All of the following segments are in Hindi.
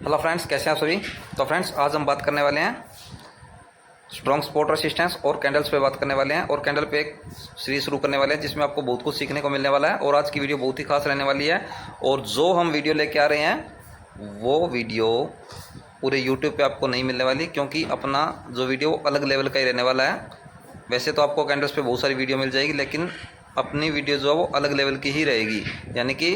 हेलो फ्रेंड्स, कैसे हैं आप सभी। तो फ्रेंड्स, आज हम बात करने वाले हैं स्ट्रॉन्ग सपोर्ट रेसिस्टेंस और कैंडल्स पे बात करने वाले हैं। और कैंडल पे एक सीरीज शुरू करने वाले हैं जिसमें आपको बहुत कुछ सीखने को मिलने वाला है। और आज की वीडियो बहुत ही खास रहने वाली है। और जो हम वीडियो लेके आ रहे हैं वो वीडियो पूरे यूट्यूब पे आपको नहीं मिलने वाली, क्योंकि अपना जो वीडियो अलग लेवल का ही रहने वाला है। वैसे तो आपको कैंडल्स पे बहुत सारी वीडियो मिल जाएगी, लेकिन अपनी वीडियो जो है वो अलग लेवल की ही रहेगी। यानी कि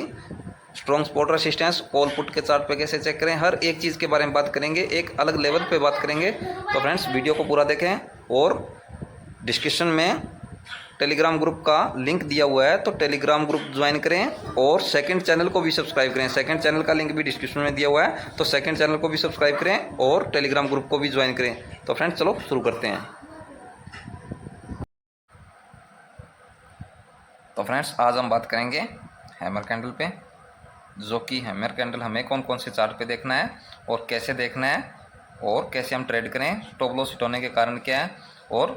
strong support resistance, call put के चार्ट पे कैसे चेक करें, हर एक चीज़ के बारे में बात करेंगे, एक अलग लेवल पे बात करेंगे। तो फ्रेंड्स, वीडियो को पूरा देखें। और डिस्क्रिप्शन में टेलीग्राम ग्रुप का लिंक दिया हुआ है, तो टेलीग्राम ग्रुप ज्वाइन करें। और सेकंड चैनल को भी सब्सक्राइब करें, सेकंड चैनल का लिंक भी डिस्क्रिप्शन में दिया हुआ है, तो सेकंड चैनल को भी सब्सक्राइब करें और टेलीग्राम ग्रुप को भी ज्वाइन करें। तो फ्रेंड्स, चलो शुरू करते हैं। तो फ्रेंड्स, आज हम बात करेंगे हैमर कैंडल पे, जो कि हैमर कैंडल हमें कौन कौन से चार्ट पे देखना है और कैसे देखना है और कैसे हम ट्रेड करें, स्टॉप लॉस हिट होने के कारण क्या है और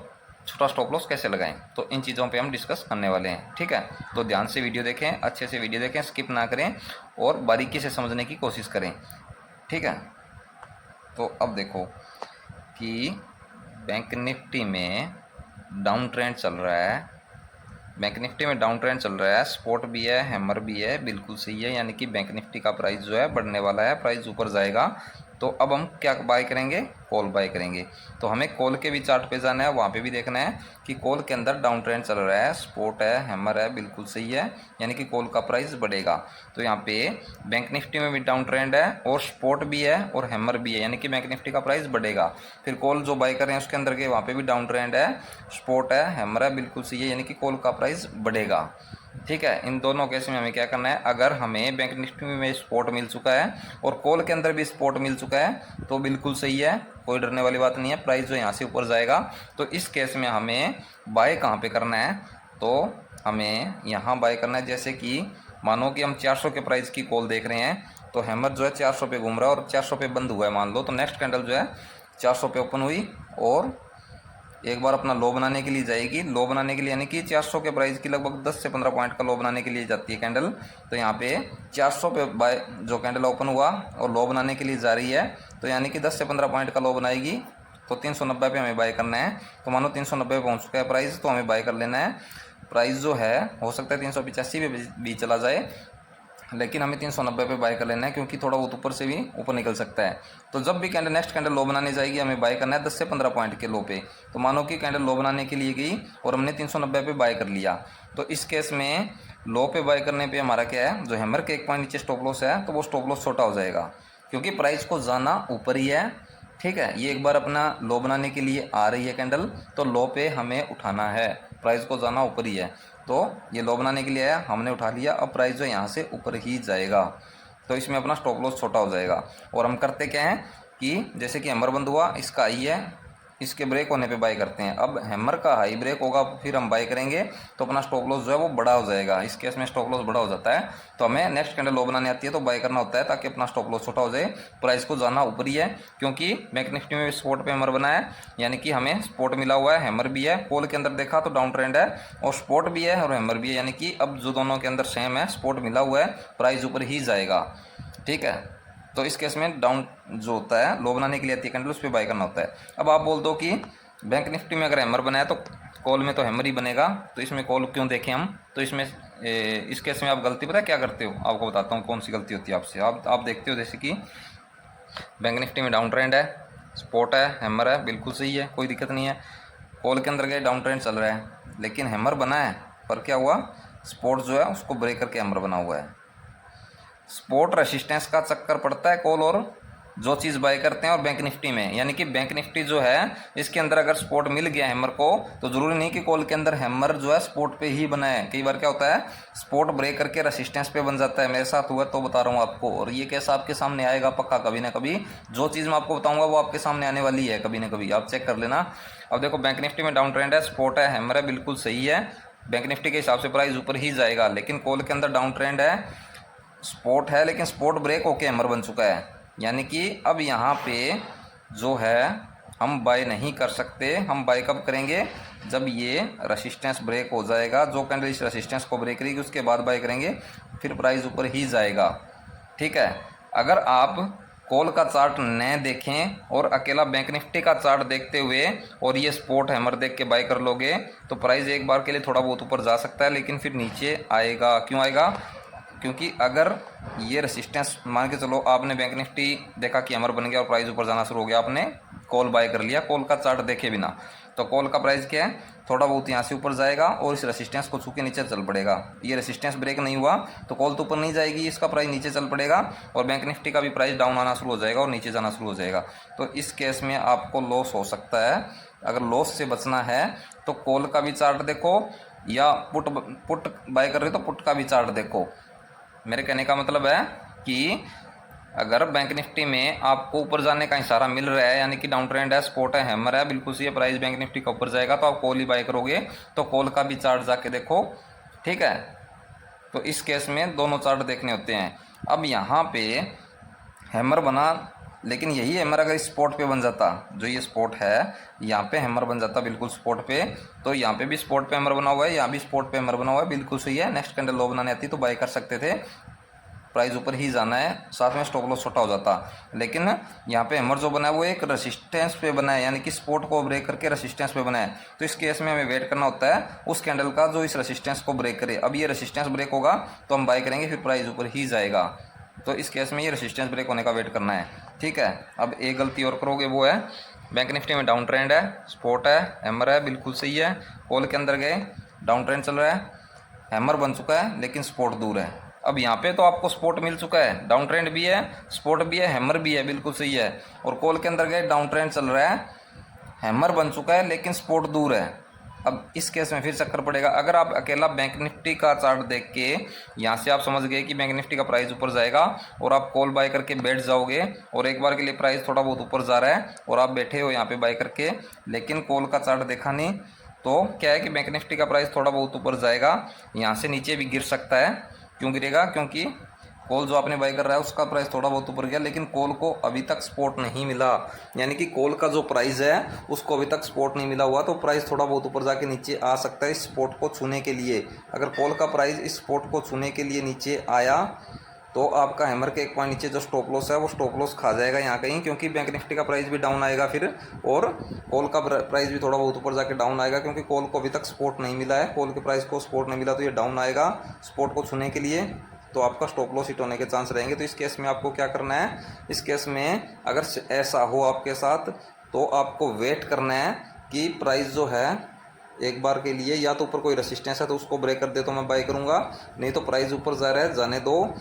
छोटा स्टॉप लॉस कैसे लगाएं। तो इन चीज़ों पे हम डिस्कस करने वाले हैं, ठीक है। तो ध्यान से वीडियो देखें, अच्छे से वीडियो देखें, स्किप ना करें और बारीकी से समझने की कोशिश करें, ठीक है। तो अब देखो कि बैंक निफ्टी में डाउन ट्रेंड चल रहा है, बैंक निफ्टी में डाउन ट्रेंड चल रहा है, स्पॉट भी है, हैमर भी है, बिल्कुल सही है। यानी कि बैंक निफ्टी का प्राइस जो है बढ़ने वाला है, प्राइस ऊपर जाएगा। तो अब हम क्या बाय करेंगे, कॉल बाय करेंगे। तो हमें कॉल के भी चार्ट पे जाना है, वहाँ पे भी देखना है कि कॉल के अंदर डाउन ट्रेंड चल रहा है, स्पॉट है, हैमर है, बिल्कुल सही है। यानी कि कॉल का प्राइस बढ़ेगा। तो यहाँ पे बैंक निफ्टी में भी डाउन ट्रेंड है और स्पॉट भी है और हैमर भी है, यानी कि बैंक निफ्टी का प्राइस बढ़ेगा। फिर कॉल जो बाय कर रहे हैं उसके अंदर के वहाँ पे भी डाउन ट्रेंड है, स्पॉट है, हैमर है, बिल्कुल सही है। यानी कि कॉल का प्राइस बढ़ेगा, ठीक है। इन दोनों केस में हमें क्या करना है, अगर हमें बैंक निफ्टी में सपोर्ट मिल चुका है और कॉल के अंदर भी सपोर्ट मिल चुका है तो बिल्कुल सही है, कोई डरने वाली बात नहीं है, प्राइस जो यहाँ से ऊपर जाएगा। तो इस केस में हमें बाय कहाँ पे करना है, तो हमें यहाँ बाय करना है। जैसे कि मानो कि हम 400 के प्राइस की कॉल देख रहे हैं, तो हैमर जो है 400 पे घूम रहा है और 400 पे बंद हुआ है मान लो। तो नेक्स्ट कैंडल जो है 400 पे ओपन हुई और एक बार अपना लो बनाने के लिए जाएगी। लो बनाने के लिए यानी कि 400 के प्राइस की लगभग 10 से 15 पॉइंट का लो बनाने के लिए जाती है कैंडल। तो यहाँ पे 400 पे बाय जो कैंडल ओपन हुआ और लो बनाने के लिए जा रही है, तो यानी कि 10 से 15 पॉइंट का लो बनाएगी। तो 390 पे हमें बाय करना है। तो मानो 390 पे पहुँच चुका है प्राइस, तो हमें बाय कर लेना है। प्राइस जो है हो सकता है 385 पे भी चला जाए, लेकिन हमें 390 पे बाय कर लेना है, क्योंकि थोड़ा बहुत ऊपर से भी ऊपर निकल सकता है। तो जब भी कैंडल नेक्स्ट कैंडल लो बनाने जाएगी, हमें बाय करना है 10 से 15 पॉइंट के लो पे। तो मानो कि कैंडल लो बनाने के लिए गई और हमने 390 पे बाय कर लिया, तो इस केस में लो पे बाय करने पे हमारा क्या है, जो हैमर के एक पॉइंट नीचे स्टॉप लॉस है, तो वो स्टॉप लॉस छोटा हो जाएगा, क्योंकि प्राइस को जाना ऊपर ही है, ठीक है। ये एक बार अपना लो बनाने के लिए आ रही है कैंडल, तो लो पे हमें उठाना है, प्राइस को जाना ऊपर ही है। तो ये लो बनाने के लिए आया, हमने उठा लिया, अब प्राइस जो यहाँ से ऊपर ही जाएगा, तो इसमें अपना स्टॉप लॉस छोटा हो जाएगा। और हम करते क्या हैं कि जैसे कि हैमर बंद हुआ, इसका आई है, इसके ब्रेक होने पे बाय करते हैं। अब हैमर का हाई ब्रेक होगा फिर हम बाय करेंगे, तो अपना स्टॉप लॉस जो है वो बड़ा हो जाएगा। इस केस में स्टॉप लॉस बड़ा हो जाता है, तो हमें नेक्स्ट कैंडल लो बनाने आती है तो बाय करना होता है, ताकि अपना स्टॉप लॉस छोटा हो जाए, प्राइस को जाना ऊपर ही है। क्योंकि बैंक निफ्टी में स्पॉट पे हैमर बना है, यानी कि हमें स्पॉट मिला हुआ है, हैमर भी है। कॉल के अंदर देखा तो डाउन ट्रेंड है और स्पॉट भी है और हैमर भी है, यानी कि अब जो दोनों के अंदर सेम है, स्पॉट मिला हुआ है, प्राइस ऊपर ही जाएगा, ठीक है। तो इस केस में डाउन जो होता है, लो बनाने के लिए आती है कैंडल, उस पर बाय करना होता है। अब आप बोल दो कि बैंक निफ्टी में अगर हैमर बनाया तो कॉल में तो हैमर ही बनेगा, तो इसमें कॉल क्यों देखें हम। तो इसमें इस केस में आप गलती पता है क्या करते हो, आपको बताता हूँ कौन सी गलती होती है आपसे। आप देखते हो जैसे कि बैंक निफ्टी में डाउन ट्रेंड है, स्पॉट है, हैमर है, बिल्कुल सही है, कोई दिक्कत नहीं है। कॉल के अंदर गए, डाउन ट्रेंड चल रहा है, लेकिन हैमर बना है, पर क्या हुआ, स्पॉट जो है उसको ब्रेक करके हैमर बना हुआ है। सपोर्ट रेसिस्टेंस का चक्कर पड़ता है कॉल और जो चीज़ बाय करते हैं और बैंक निफ्टी में, यानी कि बैंक निफ्टी जो है इसके अंदर अगर सपोर्ट मिल गया हैमर को, तो जरूरी नहीं कि कॉल के अंदर हैमर जो है सपोर्ट पे ही बना है। कई बार क्या होता है, सपोर्ट ब्रेक करके रेसिस्टेंस पे बन जाता है, मेरे साथ हुआ तो बता रहा हूँ आपको, और ये कैसा आपके सामने आएगा पक्का कभी ना कभी। जो चीज़ मैं आपको बताऊंगा वो आपके सामने आने वाली है कभी ना कभी, आप चेक कर लेना। अब देखो बैंक निफ्टी में डाउन ट्रेंड है, सपोर्ट है, हैमर है, बिल्कुल सही है, बैंक निफ्टी के हिसाब से प्राइस ऊपर ही जाएगा। लेकिन कॉल के अंदर डाउन ट्रेंड है, स्पॉट है, लेकिन स्पॉट ब्रेक होके हैमर बन चुका है, यानी कि अब यहाँ पे जो है हम बाय नहीं कर सकते। हम बाय कब करेंगे, जब ये रेसिस्टेंस ब्रेक हो जाएगा, जो कैंडल इस रेसिस्टेंस को ब्रेक करेगी उसके बाद बाय करेंगे, फिर प्राइस ऊपर ही जाएगा, ठीक है। अगर आप कॉल का चार्ट न देखें और अकेला बैंक निफ्टी का चार्ट देखते हुए और ये स्पॉट हैमर देख के बाय कर लोगे तो प्राइस एक बार के लिए थोड़ा बहुत ऊपर जा सकता है, लेकिन फिर नीचे आएगा। क्यों आएगा? क्योंकि अगर ये रेसिस्टेंस मान के चलो, आपने बैंक निफ्टी देखा कि हैमर बन गया और प्राइस ऊपर जाना शुरू हो गया, आपने कॉल बाय कर लिया कॉल का चार्ट देखे बिना, तो कॉल का प्राइस क्या है, थोड़ा बहुत यहाँ से ऊपर जाएगा और इस रेसिस्टेंस को छू के नीचे चल पड़ेगा। ये रेसिस्टेंस ब्रेक नहीं हुआ तो कॉल तो ऊपर नहीं जाएगी, इसका प्राइस नीचे चल पड़ेगा और बैंक निफ्टी का भी प्राइस डाउन आना शुरू हो जाएगा और नीचे जाना शुरू हो जाएगा। तो इस केस में आपको लॉस हो सकता है। अगर लॉस से बचना है तो कॉल का भी चार्ट देखो, या पुट बाय कर रहे हो तो पुट का भी चार्ट देखो। मेरे कहने का मतलब है कि अगर बैंक निफ्टी में आपको ऊपर जाने का इशारा मिल रहा है, यानी कि डाउन ट्रेंड है, स्पॉट है, हैमर है, बिल्कुल सी प्राइस बैंक निफ्टी का ऊपर जाएगा तो आप कॉल ही बाय करोगे, तो कॉल का भी चार्ट जाके देखो। ठीक है, तो इस केस में दोनों चार्ट देखने होते हैं। अब यहाँ पे हैमर बना, लेकिन यही हैमर अगर स्पॉट पे बन जाता, जो ये स्पॉट है यहाँ पे हैमर बन जाता बिल्कुल स्पॉट पे, तो यहाँ पे भी स्पॉट पे हैमर बना हुआ है, यहाँ भी स्पॉट पे हैमर बना हुआ है, बिल्कुल सही है। नेक्स्ट कैंडल लो बनाने आती तो बाय कर सकते थे, प्राइस ऊपर ही जाना है, साथ में स्टॉप लॉस छोटा हो जाता। लेकिन यहाँ पे हैमर जो बना है वो एक रेसिस्टेंस पे बना है, यानी कि स्पॉट को ब्रेक करके रेसिस्टेंस पे बना है। तो इस केस में हमें वेट करना होता है उस कैंडल का जो इस रेसिस्टेंस को ब्रेक करे। अब ये रेसिस्टेंस ब्रेक होगा तो हम बाय करेंगे, फिर प्राइस ऊपर ही जाएगा। तो इस केस में ये रेसिस्टेंस ब्रेक होने का वेट करना है। ठीक है, अब एक गलती और करोगे, वो है बैंक निफ्टी में डाउन ट्रेंड है, स्पॉट है, हैमर है, बिल्कुल सही है। कॉल के अंदर गए, डाउन ट्रेंड चल रहा है, हैमर बन चुका है लेकिन स्पॉट दूर है। अब यहाँ पे तो आपको स्पॉट मिल चुका है, डाउन ट्रेंड भी है, स्पॉट भी है, हैमर भी है, बिल्कुल सही है। और कॉल के अंदर गए, डाउन ट्रेंड चल रहा है, हैमर बन चुका है लेकिन स्पॉट दूर है। अब इस केस में फिर चक्कर पड़ेगा। अगर आप अकेला बैंक निफ्टी का चार्ट देख के यहाँ से आप समझ गए कि बैंक निफ्टी का प्राइस ऊपर जाएगा और आप कॉल बाय करके बैठ जाओगे और एक बार के लिए प्राइस थोड़ा बहुत ऊपर जा रहा है और आप बैठे हो यहाँ पे बाय करके, लेकिन कॉल का चार्ट देखा नहीं, तो क्या है कि बैंक निफ्टी का प्राइस थोड़ा बहुत ऊपर जाएगा, यहाँ से नीचे भी गिर सकता है। क्यों गिरेगा? क्योंकि कॉल जो आपने बाय कर रहा है उसका प्राइस थोड़ा बहुत ऊपर गया, लेकिन कॉल को अभी तक सपोर्ट नहीं मिला, यानी कि कॉल का जो प्राइस है उसको अभी तक सपोर्ट नहीं मिला हुआ, तो प्राइस थोड़ा बहुत ऊपर जाके नीचे आ सकता है इस सपोर्ट को छूने के लिए। अगर कॉल का प्राइस इस सपोर्ट को छूने के लिए नीचे आया तो आपका हैमर के एक पॉइंट नीचे जो स्टॉप लॉस है वो स्टॉप लॉस खा जाएगा यहाँ कहीं, क्योंकि बैंक निफ्टी का प्राइस भी डाउन आएगा फिर, और कॉल का प्राइस भी थोड़ा बहुत ऊपर जाके डाउन आएगा, क्योंकि कॉल को अभी तक सपोर्ट नहीं मिला है, कॉल के प्राइस को सपोर्ट नहीं मिला तो ये डाउन आएगा सपोर्ट को छूने के लिए, तो आपका स्टॉप लॉस हिट होने के चांस रहेंगे। तो इस केस में आपको क्या करना है, इस केस में अगर ऐसा हो आपके साथ तो आपको वेट करना है कि प्राइस जो है एक बार के लिए या तो ऊपर कोई रेसिस्टेंस है तो उसको ब्रेक कर दे तो मैं बाय करूंगा, नहीं तो प्राइस ऊपर जा रहा है जाने दो।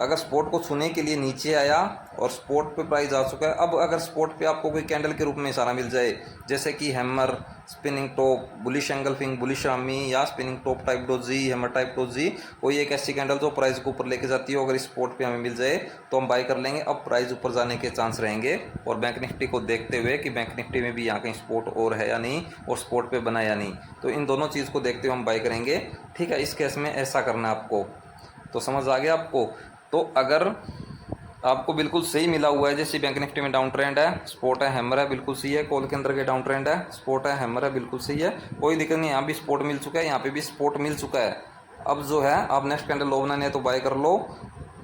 अगर स्पॉट को छूने के लिए नीचे आया और स्पॉट पे प्राइस आ चुका है, अब अगर स्पॉट पे आपको कोई कैंडल के रूप में इशारा मिल जाए, जैसे कि hammer, spinning top, bullish engulfing, bullish आर्मी, या spinning top type doji, hammer type doji, कोई एक ऐसी कैंडल जो प्राइस को ऊपर लेके जाती हो, अगर इस स्पॉट पे हमें मिल जाए तो हम बाय कर लेंगे। अब प्राइस ऊपर जाने के चांस रहेंगे, और बैंक निफ्टी को देखते हुए कि बैंक निफ्टी में भी यहाँ कहीं स्पॉट और है या नहीं, और स्पॉट पे बना या नहीं, तो इन दोनों चीज़ को देखते हुए हम बाय करेंगे। ठीक है, इस केस में ऐसा करना है आपको। तो समझ आ गया आपको? तो अगर आपको बिल्कुल सही मिला हुआ है, जैसे बैंक निफ्टी में डाउन ट्रेंड है, स्पॉट है, हैमर है, बिल्कुल सही है, कॉल के अंदर के डाउन ट्रेंड है, स्पॉट है, हैमर है, बिल्कुल सही है, कोई दिक्कत नहीं, यहाँ भी स्पॉट मिल चुका है, यहाँ पे भी स्पॉट मिल चुका है। अब जो है आप नेक्स्ट कैंडल लो बनाने है तो बाय कर लो,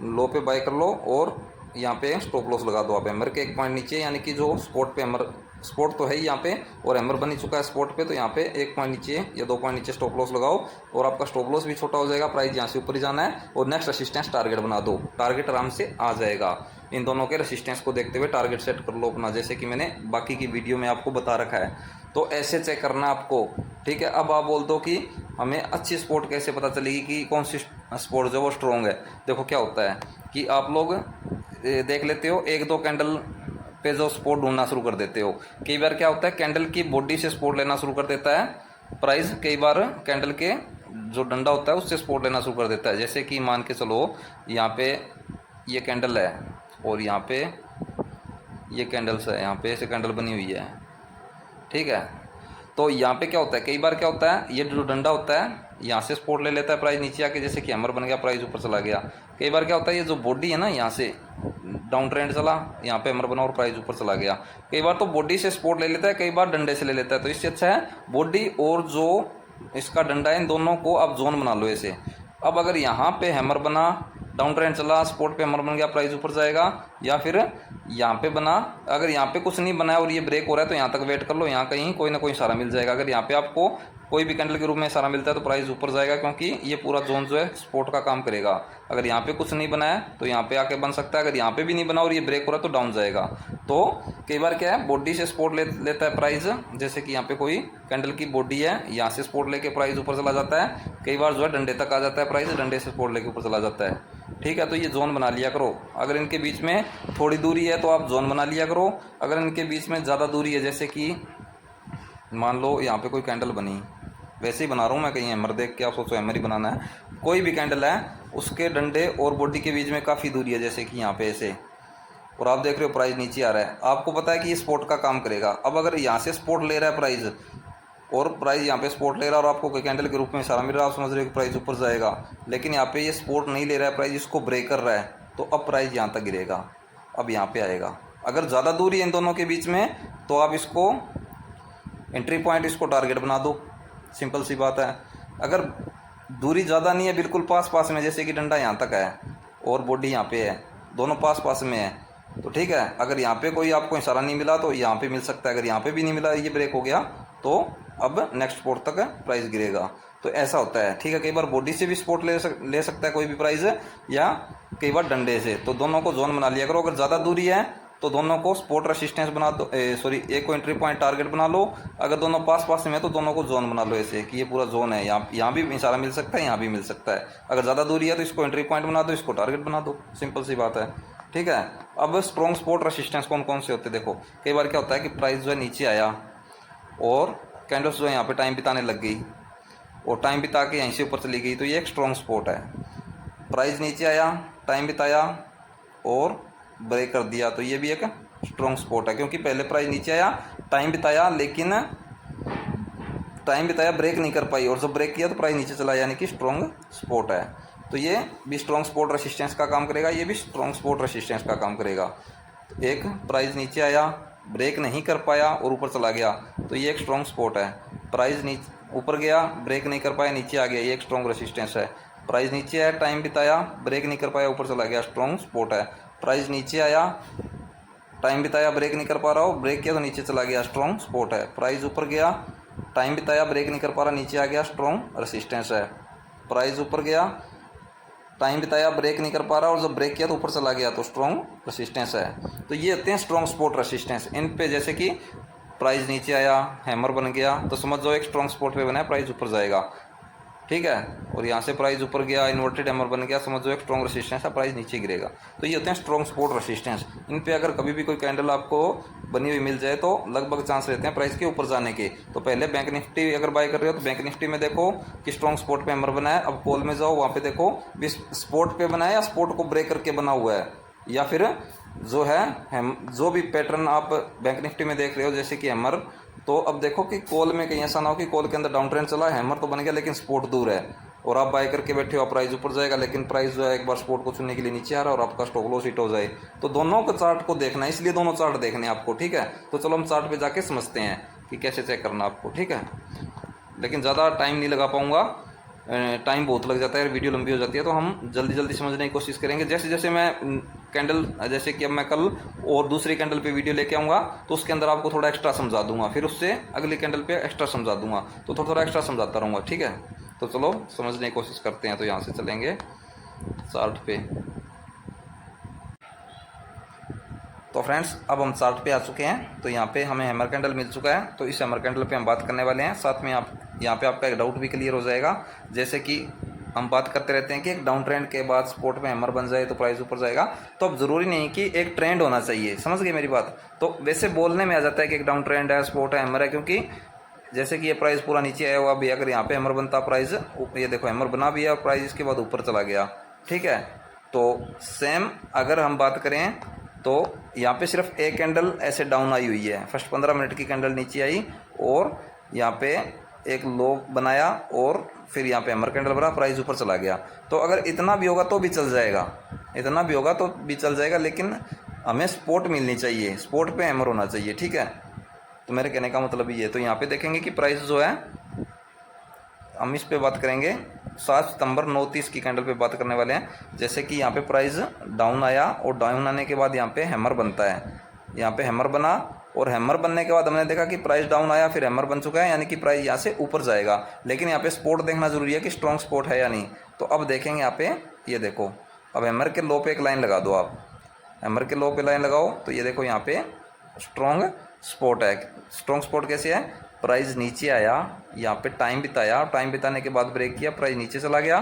लो पे बाय कर लो, और यहाँ पे स्टॉप लॉस लगा दो आप हैमर के एक पॉइंट नीचे, यानी कि जो स्पॉट पे हैमर, स्पॉट तो है ही यहाँ पे और हैमर बन ही चुका है स्पॉट पे, तो यहाँ पे एक पॉइंट नीचे या 2 पॉइंट नीचे स्टॉप लॉस लगाओ और आपका स्टॉप लॉस भी छोटा हो जाएगा, प्राइस यहाँ से ऊपर ही जाना है, और नेक्स्ट रेसिस्टेंस टारगेट बना दो, टारगेट आराम से आ जाएगा। इन दोनों के रेसिस्टेंस को देखते हुए टारगेट सेट कर लो अपना, जैसे कि मैंने बाकी की वीडियो में आपको बता रखा है, तो ऐसे चेक करना आपको। ठीक है, अब आप बोल दो कि हमें अच्छी स्पॉट कैसे पता चलेगी कि कौन सी स्पॉट जो वो स्ट्रॉन्ग है। देखो क्या होता है कि आप लोग देख लेते हो, 1-2 कैंडल पे जो स्पॉट ढूंढना शुरू कर देते हो, कई बार क्या होता है कैंडल की बॉडी से स्पॉट लेना शुरू कर देता है प्राइस, कई बार कैंडल के जो डंडा होता है उससे स्पॉट लेना शुरू कर देता है। जैसे कि मान के चलो यहाँ पे ये कैंडल है और यहाँ पे ये कैंडल्स है, यहाँ पे ऐसे कैंडल बनी हुई है, ठीक है, तो यहाँ पे क्या होता है, कई बार क्या होता है ये जो डंडा होता है यहाँ से स्पॉट ले लेता है प्राइस नीचे आके, जैसे कि हैमर बन गया, प्राइस ऊपर चला गया। कई बार क्या होता है ये जो बॉडी है ना, यहाँ से डाउन ट्रेंड चला, यहाँ पे हैमर बना और प्राइस ऊपर चला गया। कई बार तो बॉडी से स्पॉट ले लेता है, कई बार डंडे से ले लेता है, तो इससे अच्छा है बॉडी और जो इसका डंडा है इन दोनों को आप जोन बना लो ऐसे। अब अगर यहाँ पे हैमर बना डाउन ट्रेंड चला, स्पोर्ट पे हैमर बन गया, प्राइस ऊपर जाएगा। या फिर यहाँ पे बना, अगर यहाँ पे कुछ नहीं बना और ये ब्रेक हो रहा है तो यहाँ तक वेट कर लो, यहाँ कहीं कोई ना कोई इशारा मिल जाएगा। अगर यहाँ पे आपको कोई भी कैंडल के रूप में इशारा मिलता है तो प्राइस ऊपर जाएगा, क्योंकि ये पूरा जोन जो है सपोर्ट का काम करेगा। अगर यहाँ पे कुछ नहीं बना है तो यहाँ पे आके बन सकता है, अगर यहाँ पे भी नहीं बना और ये ब्रेक हो रहा है तो डाउन जाएगा। तो कई बार क्या है, बॉडी से सपोर्ट लेता है प्राइस, जैसे कि यहाँ पे कोई कैंडल की बॉडी है, यहाँ से सपोर्ट लेके प्राइस ऊपर चला जाता है। कई बार जो है डंडे तक आ जाता है प्राइस, डंडे से सपोर्ट लेके ऊपर चला जाता है। ठीक है, तो ये जोन बना लिया करो। अगर इनके बीच में थोड़ी दूरी है तो आप जोन बना लिया करो। अगर इनके बीच में ज़्यादा दूरी है, जैसे कि मान लो यहाँ पे कोई कैंडल बनी, वैसे ही बना रहा हूँ मैं, कहीं हैमर देख के आप सोचो हैमर ही बनाना है, कोई भी कैंडल है उसके डंडे और बॉडी के बीच में काफ़ी दूरी है, जैसे कि यहाँ पे ऐसे, और आप देख रहे हो प्राइस नीचे आ रहा है, आपको पता है कि ये सपोर्ट का काम करेगा। अब अगर यहाँ से सपोर्ट ले रहा है प्राइस और प्राइस यहाँ पे सपोर्ट ले रहा है और आपको कोई कैंडल के रूप में इशारा मिल रहा है, आप समझ रहे हो कि प्राइस ऊपर जाएगा, लेकिन यहाँ पे ये सपोर्ट नहीं ले रहा है, प्राइस इसको ब्रेक कर रहा है, तो अब प्राइस यहाँ तक गिरेगा, अब यहाँ पे आएगा। अगर ज़्यादा दूरी है इन दोनों के बीच में तो आप इसको एंट्री पॉइंट, इसको टारगेट बना दो, सिंपल सी बात है। अगर दूरी ज़्यादा नहीं है, बिल्कुल पास पास में, जैसे कि डंडा यहाँ तक है और बॉडी यहाँ पे है, दोनों पास पास में है, तो ठीक है, अगर यहाँ पे कोई आपको इशारा नहीं मिला तो यहाँ पे मिल सकता है। अगर यहाँ पे भी नहीं मिला, ये ब्रेक हो गया, तो अब नेक्स्ट सपोर्ट तक प्राइस गिरेगा। तो ऐसा होता है, ठीक है। कई बार बॉडी से भी सपोर्ट ले सकता है कोई भी प्राइस, या कई बार डंडे से, तो दोनों को जोन बना लिया करो। अगर ज़्यादा दूरी है तो दोनों को सपोर्ट रेसिस्टेंस बना दो, सॉरी, एक को एंट्री पॉइंट टारगेट बना लो। अगर दोनों पास पास में है तो दोनों को जोन बना लो, ऐसे कि ये पूरा जोन है, यहाँ भी इशारा मिल सकता है, यहाँ भी मिल सकता है। अगर ज़्यादा दूरी है तो इसको एंट्री पॉइंट बना दो, इसको टारगेट बना दो, सिंपल सी बात है, ठीक है। अब स्ट्रॉन्ग सपोर्ट रेसिस्टेंस कौन कौन से होते हैं, देखो कई बार क्या होता है कि प्राइस जो है नीचे आया और कैंडल्स जो है यहाँ पे टाइम बिताने लग गई और टाइम बिता के यहीं से ऊपर चली गई, तो ये एक स्ट्रॉन्ग सपोर्ट है। प्राइस नीचे आया, टाइम बिताया और ब्रेक कर दिया, तो ये भी एक स्ट्रॉन्ग सपोर्ट है, क्योंकि पहले प्राइस नीचे आया, टाइम बिताया, लेकिन टाइम बिताया, ब्रेक नहीं कर पाई, और जब ब्रेक किया तो प्राइस नीचे चला, यानी कि स्ट्रॉन्ग सपोर्ट है। तो ये भी स्ट्रॉन्ग सपोर्ट रेसिस्टेंस का काम करेगा, ये भी स्ट्रॉन्ग सपोर्ट रेसिस्टेंस का काम करेगा। एक प्राइस नीचे आया, ब्रेक नहीं कर पाया और ऊपर चला गया, तो ये एक स्ट्रॉन्ग सपोर्ट है। प्राइस नीचे ऊपर गया, ब्रेक नहीं कर पाया, नीचे आ गया, ये एक स्ट्रॉन्ग रेसिस्टेंस है। प्राइस नीचे आया, टाइम बिताया, ब्रेक नहीं कर पाया, ऊपर चला गया, स्ट्रॉन्ग सपोर्ट है। प्राइस नीचे आया, टाइम बिताया, ब्रेक नहीं कर पा रहा हो, ब्रेक किया तो नीचे चला गया, स्ट्रॉन्ग सपोर्ट है। प्राइस ऊपर गया, टाइम बिताया, ब्रेक नहीं कर पा रहा, नीचे आ गया, स्ट्रॉन्ग रेसिस्टेंस है। प्राइस ऊपर गया, टाइम बिताया, ब्रेक नहीं कर पा रहा और जब ब्रेक किया तो ऊपर चला गया, तो स्ट्रॉन्ग रेसिस्टेंस है। तो ये होते हैं स्ट्रॉन्ग सपोर्ट रेसिस्टेंस। इन पे जैसे कि प्राइस नीचे आया, हैमर बन गया, तो समझ जाओ एक स्ट्रॉन्ग सपोर्ट पे बना है, प्राइस ऊपर जाएगा, ठीक है। और यहाँ से प्राइस ऊपर गया, इन्वर्टेड हैमर बन गया, समझो एक स्ट्रॉन्ग रेसिस्टेंस है, प्राइस नीचे गिरेगा। तो ये होते हैं स्ट्रॉन्ग सपोर्ट रेसिस्टेंस। इन पे अगर कभी भी कोई कैंडल आपको बनी हुई मिल जाए तो लगभग चांस रहते हैं प्राइस के ऊपर जाने के। तो पहले बैंक निफ्टी अगर बाय कर रहे हो तो बैंक निफ्टी में देखो कि स्ट्रॉन्ग सपोर्ट पे हैमर बना है। अब कॉल में जाओ, वहाँ पे देखो भी सपोर्ट पे बना है या सपोर्ट को ब्रेक करके बना हुआ है, या फिर जो है हम जो भी पैटर्न आप बैंक निफ्टी में देख रहे हो, जैसे कि हैमर, तो अब देखो कि कॉल में कहीं ऐसा ना हो कि कॉल के अंदर डाउन ट्रेंड चला, हैमर तो बन गया लेकिन सपोर्ट दूर है और आप बाय करके बैठे हो, प्राइस ऊपर जाएगा, लेकिन प्राइस जो है एक बार सपोर्ट को चुनने के लिए नीचे आ रहा है और आपका स्टॉप लॉस हिट हो जाए। तो दोनों का चार्ट को देखना है, इसलिए दोनों चार्ट देखने हैं आपको, ठीक है। तो चलो हम चार्ट पे जाके समझते हैं कि कैसे चेक करना आपको, ठीक है। लेकिन ज़्यादा टाइम नहीं लगा पाऊँगा, टाइम बहुत लग जाता है, वीडियो लंबी हो जाती है, तो हम जल्दी जल्दी समझने की कोशिश करेंगे। जैसे जैसे मैं कैंडल, जैसे कि अब मैं कल और दूसरी कैंडल पे वीडियो लेके आऊँगा तो उसके अंदर आपको थोड़ा एक्स्ट्रा समझा दूंगा, फिर उससे अगली कैंडल पे एक्स्ट्रा समझा दूंगा, तो थोड़ा थोड़ा एक्स्ट्रा समझाता रहूँगा, ठीक है। तो चलो समझने की कोशिश करते हैं। तो यहाँ से चलेंगे चार्ट पे। तो फ्रेंड्स अब हम चार्ट पे आ चुके हैं। तो यहाँ पे हमें हैमर कैंडल मिल चुका है, तो इस हैमर कैंडल पे हम बात करने वाले हैं। साथ में आप यहाँ पे आपका एक डाउट भी क्लियर हो जाएगा, जैसे कि हम बात करते रहते हैं कि एक डाउन ट्रेंड के बाद सपोर्ट में हैमर बन जाए तो प्राइस ऊपर जाएगा। तो अब ज़रूरी नहीं कि एक ट्रेंड होना चाहिए, समझ गए मेरी बात। तो वैसे बोलने में आ जाता है कि एक डाउन ट्रेंड है, सपोर्ट है, हैमर है, क्योंकि जैसे कि ये प्राइस पूरा नीचे आया हुआ भी, अगर यहाँ पे हैमर बनता, प्राइस ये देखो हैमर बना भी है और प्राइस इसके बाद ऊपर चला गया, ठीक है। तो सेम अगर हम बात करें तो यहाँ पे सिर्फ एक कैंडल ऐसे डाउन आई हुई है, फर्स्ट 15 मिनट की कैंडल नीचे आई और यहाँ पे एक लो बनाया और फिर यहाँ पे हैमर कैंडल बना, प्राइस ऊपर चला गया। तो अगर इतना भी होगा तो भी चल जाएगा, इतना भी होगा तो भी चल जाएगा, लेकिन हमें सपोर्ट मिलनी चाहिए, सपोर्ट पे हैमर होना चाहिए, ठीक है। तो मेरे कहने का मतलब ये है। तो यहाँ पे देखेंगे कि प्राइस जो है, हम इस पे बात करेंगे 7 सितंबर 9:30 की कैंडल पे बात करने वाले हैं। जैसे कि यहाँ पे प्राइस डाउन आया और डाउन आने के बाद यहाँ पे हैमर बनता है, यहाँ पे हैमर बना और हैमर बनने के बाद हमने देखा कि प्राइस डाउन आया, फिर हैमर बन चुका है, यानी कि प्राइस यहाँ से ऊपर जाएगा। लेकिन यहाँ पे सपोर्ट देखना जरूरी है कि स्ट्रॉन्ग सपोर्ट है या नहीं। तो अब देखेंगे यहाँ पे, ये देखो, अब हैमर के लो पे एक लाइन लगा दो आप, हैमर के लो पे लाइन लगाओ तो ये देखो यहाँ पे स्ट्रॉन्ग सपोर्ट है। स्ट्रॉन्ग सपोर्ट कैसे है, प्राइस नीचे आया, यहाँ पे टाइम बिताया, टाइम बिताने के बाद ब्रेक किया, प्राइस नीचे चला गया।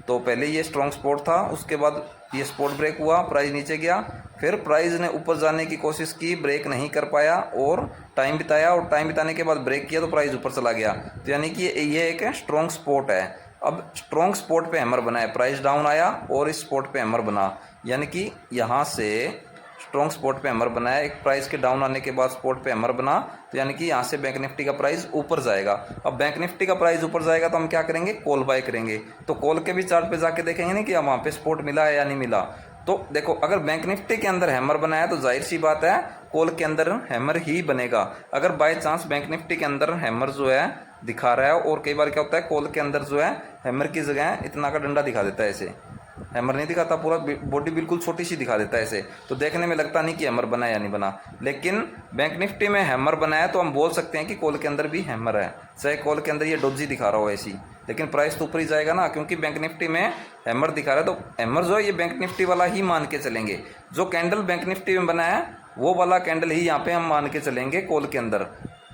तो पहले ये स्ट्रॉन्ग सपोर्ट था, उसके बाद ये सपोर्ट ब्रेक हुआ, प्राइस नीचे गया, फिर प्राइस ने ऊपर जाने की कोशिश की, ब्रेक नहीं कर पाया और टाइम बिताया, और टाइम बिताने के बाद ब्रेक किया तो प्राइस ऊपर चला गया। तो यानी कि ये एक स्ट्रॉन्ग सपोर्ट है। अब स्ट्रॉन्ग सपोर्ट पे हैमर बना है, प्राइस डाउन आया और इस सपोर्ट पे हैमर बना, यानी कि यहाँ से स्ट्रॉन्ग सपोर्ट पे हैमर बना है, एक प्राइस के डाउन आने के बाद सपोर्ट पे हैमर बना, तो यानी कि यहाँ से बैंक निफ्टी का प्राइस ऊपर जाएगा। अब बैंक निफ्टी का प्राइस ऊपर जाएगा तो हम क्या करेंगे, कॉल बाय करेंगे। तो कॉल के भी चार्ट पे जाके देखेंगे ना कि वहाँ पे सपोर्ट मिला है या नहीं मिला। तो देखो, अगर बैंक निफ्टी के अंदर हैमर बनाया तो जाहिर सी बात है कॉल के अंदर हैमर ही बनेगा। अगर बाय चांस बैंक निफ्टी के अंदर हैमर जो है दिखा रहा है, और कई बार क्या होता है कॉल के अंदर जो है हैमर की जगह इतना का डंडा दिखा देता है, ऐसे हैमर नहीं दिखाता, पूरा बॉडी बिल्कुल छोटी सी दिखा देता है ऐसे, तो देखने में लगता नहीं कि हैमर बना या नहीं बना। लेकिन बैंक निफ्टी में हैमर बनाया तो हम बोल सकते हैं कि कॉल के अंदर भी हैमर है, चाहे कॉल के अंदर ये डोजी दिखा रहा हो ऐसी, लेकिन प्राइस तो ऊपर ही जाएगा ना, क्योंकि बैंक निफ्टी में हैमर दिखा रहा है। तो हैमर जो है ये बैंक निफ्टी वाला ही मान के चलेंगे, जो कैंडल बैंक निफ्टी में बना है वो वाला कैंडल ही यहाँ पे हम मान के चलेंगे कॉल के अंदर।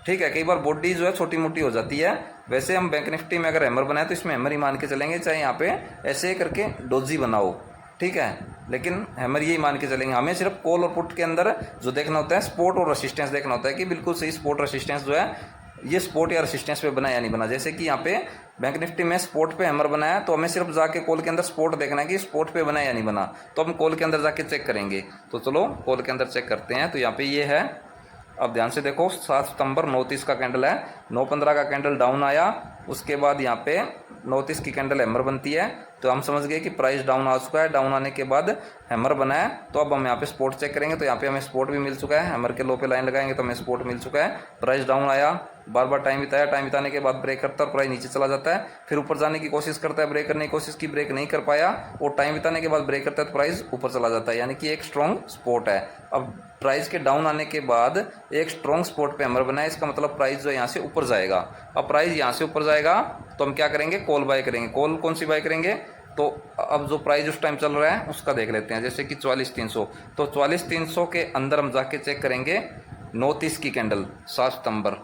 ठीक है, कई बार बॉडी जो है छोटी मोटी हो जाती है, वैसे हम बैंक निफ्टी में अगर हैमर बनाए तो इसमें हैमर ही मान के चलेंगे, चाहे यहाँ पे ऐसे करके डोजी बनाओ, ठीक है, लेकिन हैमर यही मान के चलेंगे। हमें सिर्फ कॉल और पुट के अंदर जो देखना होता है सपोर्ट और रेसिस्टेंस देखना होता है कि बिल्कुल सही सपोर्ट रेसिस्टेंस जो है ये सपोर्ट या रेसिस्टेंस पे बना या नहीं बना। जैसे कि यहाँ पे बैंक निफ्टी में सपोर्ट पे हैमर बनाया तो हमें सिर्फ जाके कॉल के अंदर सपोर्ट देखना है कि सपोर्ट पे बना या नहीं बना, तो हम कॉल के अंदर जाके चेक करेंगे। तो चलो कॉल के अंदर चेक करते हैं। तो यहाँ पे ये है, अब ध्यान से देखो, 7 सितंबर 9:30 का कैंडल है, 9:15 का कैंडल डाउन आया, उसके बाद यहाँ पे 9:30 की कैंडल हैमर बनती है, तो हम समझ गए कि प्राइस डाउन आ चुका है, डाउन आने के बाद हैमर बना है। तो अब हम यहाँ पे सपोर्ट चेक करेंगे, तो यहाँ पे हमें सपोर्ट भी मिल चुका है, हैमर के लो पे लाइन लगाएंगे तो हमें सपोर्ट मिल चुका है। प्राइस डाउन आया, बार बार टाइम बिताया, टाइम बिताने के बाद ब्रेक करता है और प्राइस नीचे चला जाता है, फिर ऊपर जाने की कोशिश करता है, ब्रेक करने की कोशिश की, ब्रेक नहीं कर पाया, और टाइम बिताने के बाद ब्रेक करता है तो प्राइस ऊपर चला जाता है, यानी कि एक स्ट्रॉन्ग सपोर्ट है। अब प्राइस के डाउन आने के बाद एक स्ट्रॉन्ग सपोर्ट पे हैमर बना है, इसका मतलब प्राइस जो है यहाँ से ऊपर जाएगा। अब प्राइस यहाँ से ऊपर जाएगा तो हम क्या करेंगे, कॉल बाय करेंगे। कॉल कौन सी बाय करेंगे, तो अब जो प्राइस उस टाइम चल रहा है उसका देख लेते हैं, जैसे कि 44,300, तो 44,300 के अंदर हम जाके चेक करेंगे 9:30 की कैंडल 7 सितंबर।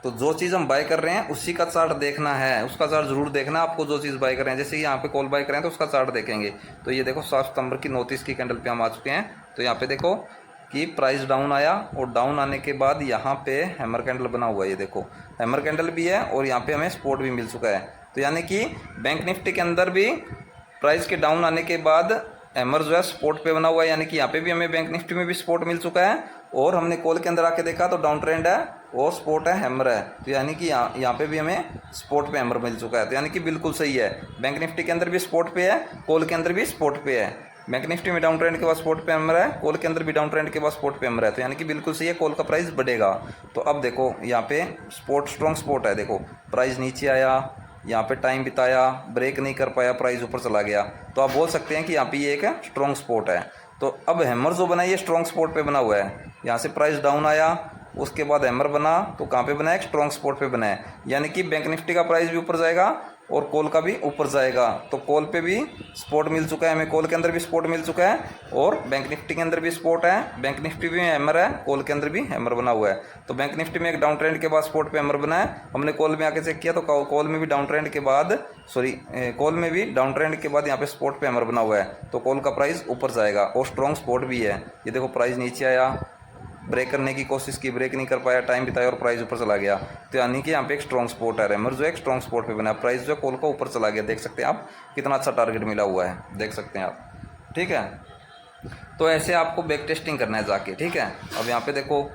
तो जो चीज़ हम बाय कर रहे हैं उसी का चार्ट देखना है, उसका चार्ट जरूर देखना आपको, जो चीज़ बाय कर रहे हैं। जैसे यहाँ पे कॉल बाय करें तो उसका चार्ट देखेंगे। तो ये देखो 7 सितंबर की 9:30 की कैंडल पे हम आ चुके हैं। तो यहाँ पे देखो कि प्राइस डाउन आया, और डाउन आने के बाद यहाँ पे हैमर कैंडल बना हुआ है, ये देखो हैमर कैंडल भी है, और यहाँ पे हमें सपोर्ट भी मिल चुका है। तो यानी कि बैंक निफ्टी के अंदर भी प्राइस के डाउन आने के बाद हैमर जो है सपोर्ट पे बना हुआ है, यानी कि यहाँ पे भी हमें बैंक निफ्टी में भी सपोर्ट मिल चुका है, और हमने कॉल के अंदर आके देखा तो डाउन ट्रेंड है और सपोर्ट है, हैमर है, तो यानी कि यहाँ पे भी हमें सपोर्ट पे हैमर मिल चुका है। तो यानी कि बिल्कुल सही है, बैंक निफ्टी के अंदर भी सपोर्ट पे है, कॉल के अंदर भी सपोर्ट पे है। बैंक निफ्टी में डाउन ट्रेंड के बाद सपोर्ट पे हैमर है, कॉल के अंदर भी डाउन ट्रेंड के बाद सपोर्ट पे हैमर है, तो यानी कि बिल्कुल सही है, कॉल का प्राइस बढ़ेगा। तो अब देखो यहाँ पे सपोर्ट, स्ट्रॉन्ग सपोर्ट है, देखो प्राइस नीचे आया, यहाँ पे टाइम बिताया, ब्रेक नहीं कर पाया, प्राइस ऊपर चला गया, तो आप बोल सकते हैं कि यहाँ पे ये एक स्ट्रॉन्ग सपोर्ट है। तो अब हैमर जो बना ये स्ट्रॉन्ग सपोर्ट पे बना हुआ है, यहाँ से प्राइस डाउन आया, उसके बाद हैमर बना, तो कहाँ पे बना है, एक स्ट्रॉन्ग सपोर्ट पे बना है, यानी कि बैंक निफ्टी का प्राइस भी ऊपर जाएगा और कॉल का भी ऊपर जाएगा। तो कॉल पे भी सपोर्ट मिल चुका है हमें, कॉल के अंदर भी सपोर्ट मिल चुका है, और बैंक निफ्टी के अंदर भी सपोर्ट है, बैंक निफ्टी भी हैमर है, कॉल के अंदर भी हैमर बना हुआ है। तो बैंक निफ्टी में एक डाउन ट्रेंड के बाद सपोर्ट पे हैमर बना है, हमने कॉल में आके चेक किया तो कॉल में भी डाउन ट्रेंड के बाद, कॉल में भी डाउन ट्रेंड के बाद यहाँ पे सपोर्ट पे हैमर बना हुआ है, तो कॉल का प्राइस ऊपर जाएगा और स्ट्रॉन्ग सपोर्ट भी है। ये देखो प्राइस नीचे आया, ब्रेक करने की कोशिश की, ब्रेक नहीं कर पाया, टाइम बिताया और प्राइस ऊपर चला गया, तो यानी कि यहाँ पे एक स्ट्रॉन्ग सपोर्ट है, हैमर जो है एक स्ट्रॉन्ग सपोर्ट पे बना है, प्राइस जो है कॉल का ऊपर चला गया। देख सकते हैं आप कितना अच्छा टारगेट मिला हुआ है, देख सकते हैं आप, ठीक है। तो ऐसे आपको बैक टेस्टिंग करना है जाके, ठीक है। अब यहाँ पे देखो,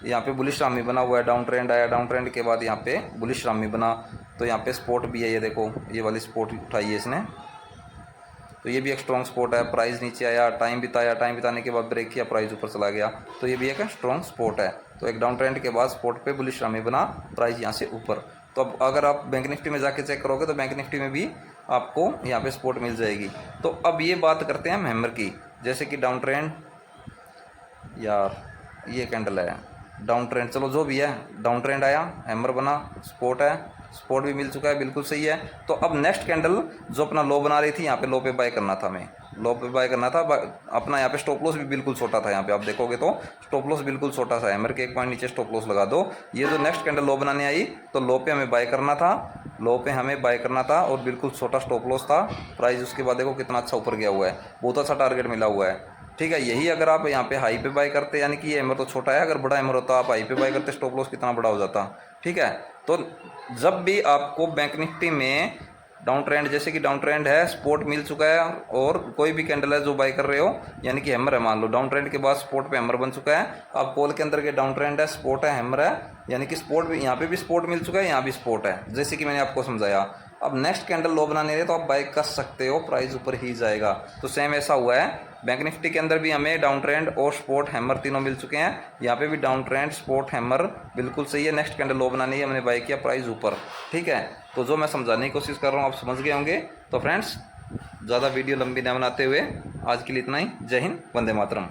यहाँ पे बुलिश रामी बना हुआ है, डाउन ट्रेंड आया, डाउन ट्रेंड के बाद यहाँ पे बुलिश रामी बना, तो यहाँ पे सपोर्ट भी है, ये देखो ये वाली सपोर्ट उठाई है इसने, तो ये भी एक स्ट्रॉन्ग सपोर्ट है। प्राइस नीचे आया, टाइम बिताया, टाइम बिताने के बाद ब्रेक किया, प्राइस ऊपर चला गया, तो ये भी एक स्ट्रॉन्ग सपोर्ट है। तो एक डाउन ट्रेंड के बाद सपोर्ट पे बुलिश रामी बना, प्राइस यहाँ से ऊपर। तो अब अगर आप बैंक निफ्टी में जाके चेक करोगे तो बैंक निफ्टी में भी आपको यहाँ पे सपोर्ट मिल जाएगी। तो अब ये बात करते हैं हम हैमर की। जैसे कि डाउन ट्रेंड, यार ये कैंडल है डाउन ट्रेंड, चलो जो भी है डाउन ट्रेंड आया, हैमर बना, सपोर्ट है, सपोर्ट भी मिल चुका है, बिल्कुल सही है। तो अब नेक्स्ट कैंडल जो अपना लो बना रही थी, यहाँ पे लो पे बाय करना था, हमें लो पे बाय करना था अपना। यहाँ पे स्टॉप लॉस भी बिल्कुल छोटा था, यहाँ पे आप देखोगे तो स्टॉप लॉस बिल्कुल छोटा सा, हैमर के 1 पॉइंट नीचे स्टॉप लॉस लगा दो। ये जो नेक्स्ट कैंडल लो बनाने आई तो लो पे हमें बाय करना था, लो पे हमें बाय करना था और बिल्कुल छोटा स्टॉप लॉस था। प्राइस उसके बाद देखो कितना अच्छा ऊपर गया हुआ है, बहुत अच्छा टारगेट मिला हुआ है, ठीक है। यही अगर आप यहाँ पे हाई पे बाय करते, यानी कि ये हैमर तो छोटा है, अगर बड़ा हैमर होता आप हाई पे बाय करते, स्टॉप लॉस कितना बड़ा हो जाता, ठीक है। तो जब भी आपको बैंक निफ्टी में डाउन ट्रेंड, जैसे कि डाउन ट्रेंड है, सपोर्ट मिल चुका है और कोई भी कैंडल है जो बाय कर रहे हो, यानी कि हैमर है, मान लो डाउन ट्रेंड के बाद सपोर्ट पे हैमर बन चुका है। अब कॉल के अंदर के डाउन ट्रेंड है, सपोर्ट है, हैमर है, यानी कि सपोर्ट भी, यहाँ पे भी सपोर्ट मिल चुका है, यहाँ भी सपोर्ट है, जैसे कि मैंने आपको समझाया। अब नेक्स्ट कैंडल लो बनाने रहे तो आप बाय कर सकते हो, प्राइस ऊपर ही जाएगा। तो सेम ऐसा हुआ है बैंक निफ्टी के अंदर भी, हमें डाउन ट्रेंड और सपोर्ट हैमर तीनों मिल चुके हैं। यहाँ पे भी डाउन ट्रेंड, सपोर्ट, हैमर बिल्कुल सही है। नेक्स्ट कैंडल लो बनानी है, हमने बाय किया, प्राइस ऊपर, ठीक है। तो जो मैं समझाने की कोशिश कर रहा हूँ आप समझ गए होंगे। तो फ्रेंड्स ज़्यादा वीडियो लंबी न बनाते हुए आज के लिए इतना ही। जय हिंद, वंदे मातरम।